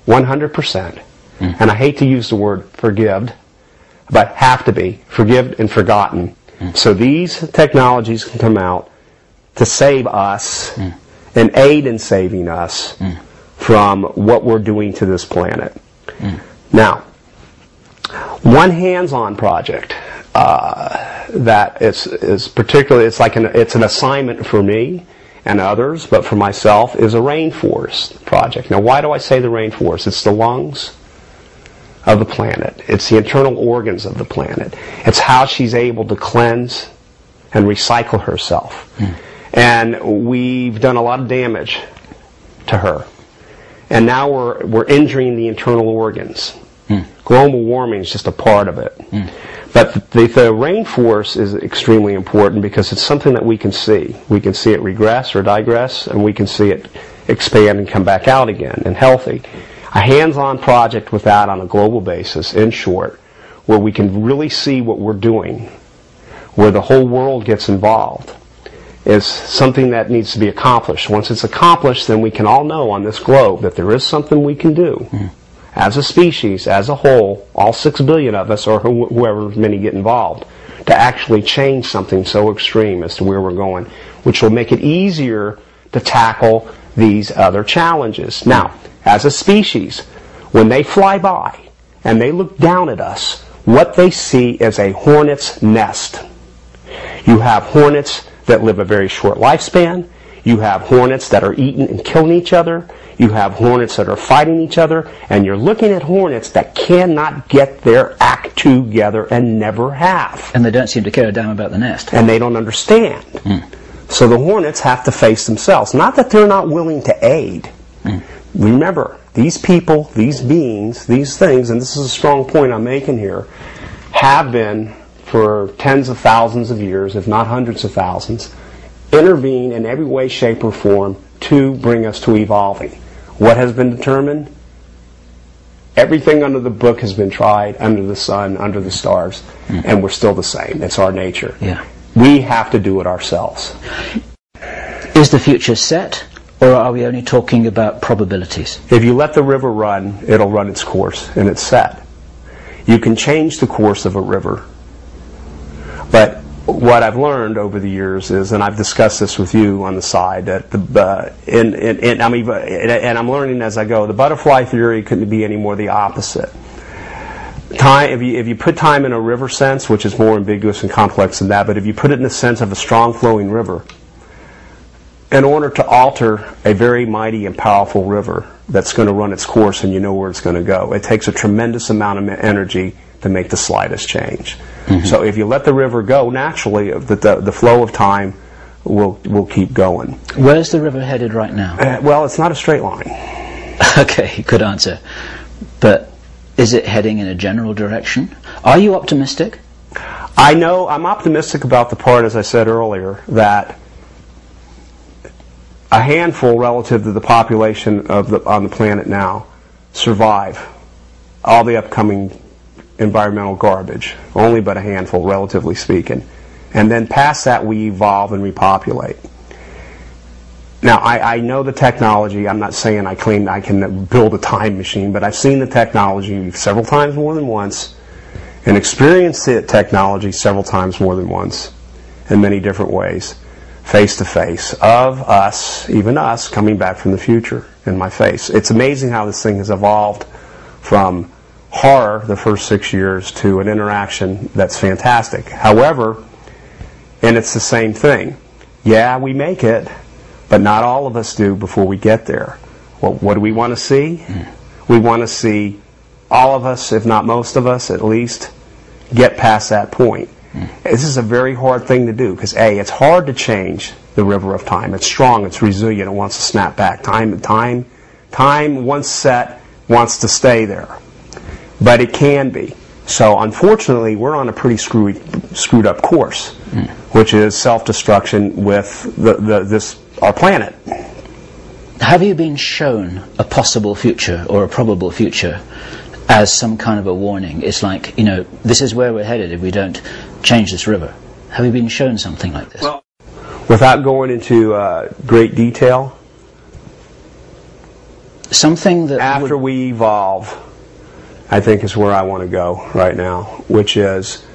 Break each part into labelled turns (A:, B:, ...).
A: 100%. And I hate to use the word forgived, but have to be forgiven and forgotten. So these technologies can come out to save us and aid in saving us from what we're doing to this planet. Now, one hands-on project that is particularly, it's an assignment for me and others, but for myself, is a rainforest project. Now, why do I say the rainforest? It's the lungs of the planet. It's the internal organs of the planet. It's how she's able to cleanse and recycle herself. And we've done a lot of damage to her. And now we're injuring the internal organs. Global warming is just a part of it. But the rainforest is extremely important because it's something that we can see. We can see it regress or digress, and we can see it expand and come back out again and healthy. A hands-on project with that on a global basis, in short, where we can really see what we're doing, where the whole world gets involved, is something that needs to be accomplished. Once it's accomplished, then we can all know on this globe that there is something we can do as a species, as a whole, all 6 billion of us, or whoever many get involved, to actually change something so extreme as to where we're going, which will make it easier to tackle these other challenges. Now, as a species, when they fly by and they look down at us, what they see is a hornet's nest. You have hornets that live a very short lifespan. You have hornets that are eating and killing each other. You have hornets that are fighting each other. And you're looking at hornets that cannot get their act together and never have.
B: And they don't seem to care a damn about the nest.
A: And they don't understand. So the hornets have to face themselves. Not that they're not willing to aid. Remember, these people, these beings, these things, and this is a strong point I'm making here, have been for tens of thousands of years, if not hundreds of thousands, intervene in every way, shape, or form to bring us to evolving. What has been determined? Everything under the book has been tried, under the sun, under the stars, and we're still the same. It's our nature. We have to do it ourselves.
B: Is the future set, or are we only talking about probabilities?
A: If you let the river run, it'll run its course, and it's set. You can change the course of a river, but what I've learned over the years is, and I've discussed this with you on the side, that and I'm learning as I go, the butterfly theory couldn't be any more the opposite. Time, if you put time in a river sense, which is more ambiguous and complex than that, but if you put it in the sense of a strong flowing river, in order to alter a very mighty and powerful river that's going to run its course and you know where it's going to go, it takes a tremendous amount of energy to make the slightest change. So if you let the river go, naturally the flow of time will keep going.
B: Where's the river headed right now?
A: Well, it's not a straight line.
B: Okay, good answer. But is it heading in a general direction? Are you optimistic?
A: I know I'm optimistic about the part, as I said earlier, that a handful relative to the population on the planet now survive all the upcoming environmental garbage, only but a handful, relatively speaking. And then past that, we evolve and repopulate. Now, I know the technology. I'm not saying I claim I can build a time machine, but I've seen the technology several times more than once and experienced the technology several times more than once in many different ways, face to face, of us, even us, coming back from the future in my face. It's amazing how this thing has evolved from horror the first 6 years to an interaction that's fantastic. However, and it's the same thing. Yeah, we make it, but not all of us do before we get there. Well, what do we want to see? We want to see all of us, if not most of us at least, get past that point. This is a very hard thing to do because A, it's hard to change the river of time. It's strong, it's resilient, it wants to snap back. Time once set wants to stay there. But it can be. So unfortunately, we're on a pretty screwed up course, which is self-destruction with our planet.
B: Have you been shown a possible future or a probable future as some kind of a warning? It's like, this is where we're headed if we don't change this river. Have you been shown something like this?
A: Well, without going into great detail,
B: something that
A: after we evolve, I think is where I want to go right now, which is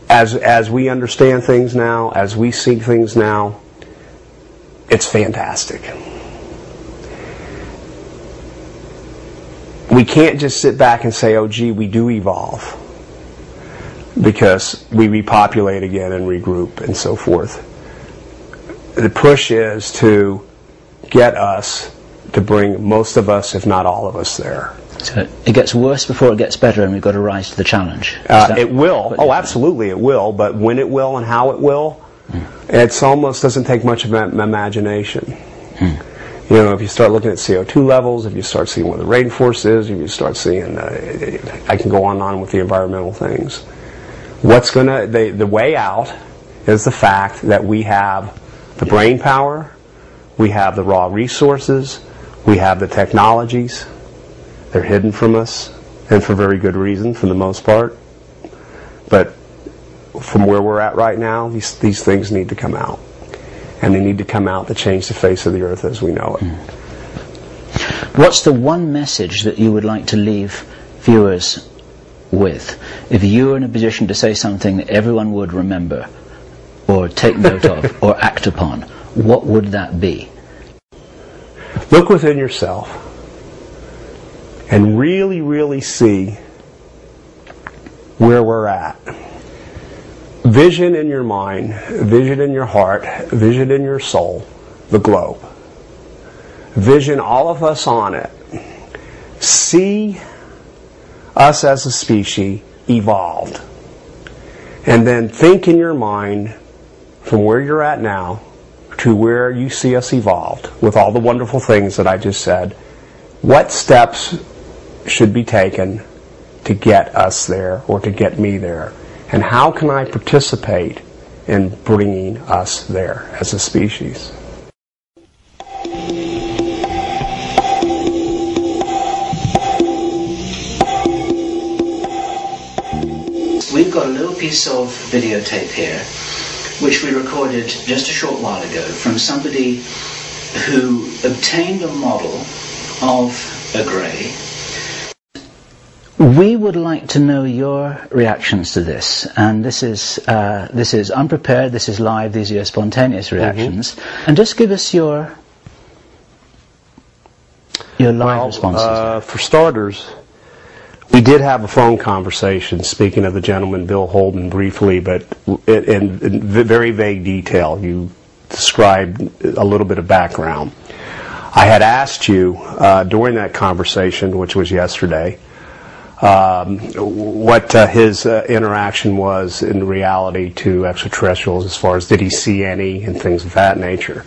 A: as we understand things now, as we see things now, it's fantastic. We can't just sit back and say, oh gee, we do evolve, because we repopulate again and regroup and so forth. The push is to get us to bring most of us, if not all of us, there.
B: So it gets worse before it gets better, and we've got to rise to the challenge.
A: It will. Oh, absolutely it will. But when it will and how it will, it almost doesn't take much of an imagination. You know, if you start looking at CO2 levels, if you start seeing where the rainforest is, if you start seeing, I can go on and on with the environmental things. What's gonna, the way out is the fact that we have the brain power, we have the raw resources, we have the technologies. They're hidden from us, and for very good reason, for the most part. But from where we're at right now, these things need to come out. And they need to come out to change the face of the earth as we know it.
B: What's the one message that you would like to leave viewers with? If you were in a position to say something that everyone would remember, or take note of, or act upon, what would that be?
A: Look within yourself and really, really see where we're at. Vision in your mind, vision in your heart, vision in your soul, the globe. Vision all of us on it. See us as a species evolved. And then think in your mind from where you're at now to where you see us evolved, with all the wonderful things that I just said. What steps should be taken to get us there, or to get me there? And how can I participate in bringing us there as a species?
B: We've got a little piece of videotape here, which we recorded just a short while ago from somebody who obtained a model of a grey. We would like to know your reactions to this, and this is unprepared, this is live, these are your spontaneous reactions, and just give us your live responses.
A: For starters, we did have a phone conversation, speaking of the gentleman Bill Holden briefly, but in very vague detail. You described a little bit of background. I had asked you during that conversation, which was yesterday, what his interaction was in reality to extraterrestrials, as far as did he see any and things of that nature.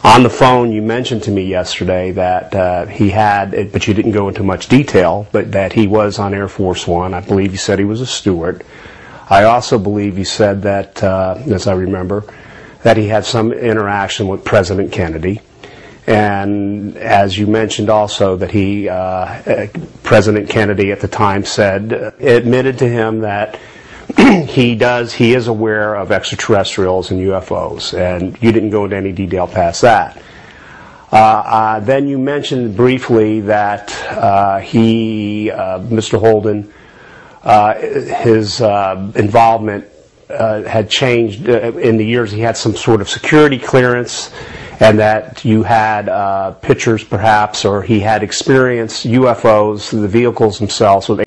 A: On the phone, you mentioned to me yesterday that he had, but you didn't go into much detail, but that he was on Air Force One. I believe you said he was a steward. I also believe you said that, as I remember, that he had some interaction with President Kennedy. And as you mentioned also that he, President Kennedy at the time said, admitted to him that he is aware of extraterrestrials and UFOs, and you didn't go into any detail past that. Then you mentioned briefly that Mr. Holden, his involvement had changed in the years. He had some sort of security clearance, and that you had pictures perhaps, or he had experienced UFOs, the vehicles themselves, with